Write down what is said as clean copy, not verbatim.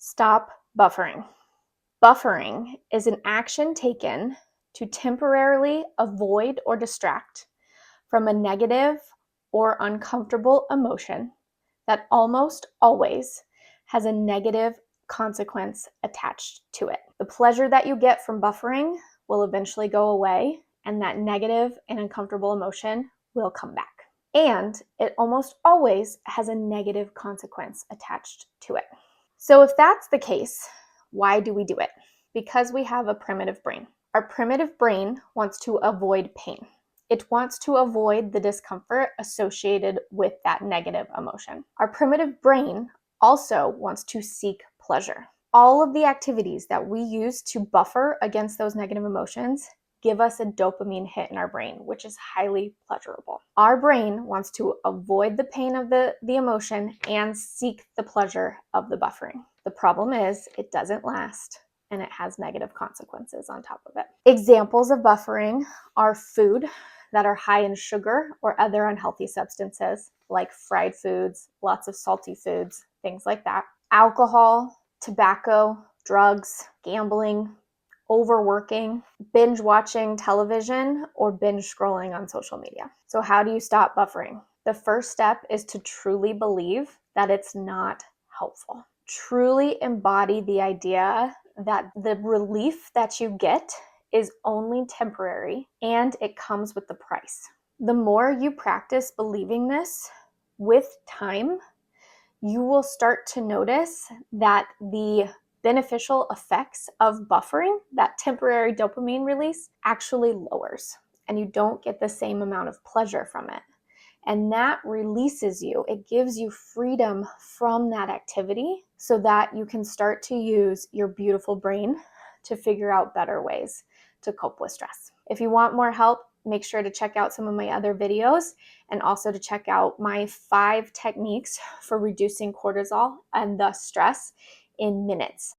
Stop buffering. Buffering is an action taken to temporarily avoid or distract from a negative or uncomfortable emotion that almost always has a negative consequence attached to it. The pleasure that you get from buffering will eventually go away, and that negative and uncomfortable emotion will come back. And it almost always has a negative consequence attached to it. So if that's the case, why do we do it? Because we have a primitive brain. Our primitive brain wants to avoid pain. It wants to avoid the discomfort associated with that negative emotion. Our primitive brain also wants to seek pleasure. All of the activities that we use to buffer against those negative emotions give us a dopamine hit in our brain, which is highly pleasurable. Our brain wants to avoid the pain of the emotion and seek the pleasure of the buffering. The problem is it doesn't last, and it has negative consequences on top of it. Examples of buffering are food that are high in sugar or other unhealthy substances, like fried foods, lots of salty foods, things like that. Alcohol, tobacco, drugs, gambling, overworking, binge watching television, or binge scrolling on social media. So how do you stop buffering? The first step is to truly believe that it's not helpful. Truly embody the idea that the relief that you get is only temporary and it comes with the price. The more you practice believing this, with time, you will start to notice that the beneficial effects of buffering, that temporary dopamine release, actually lowers, and you don't get the same amount of pleasure from it. And that releases you. It gives you freedom from that activity so that you can start to use your beautiful brain to figure out better ways to cope with stress. If you want more help, make sure to check out some of my other videos and also to check out my 5 techniques for reducing cortisol and thus stress in minutes.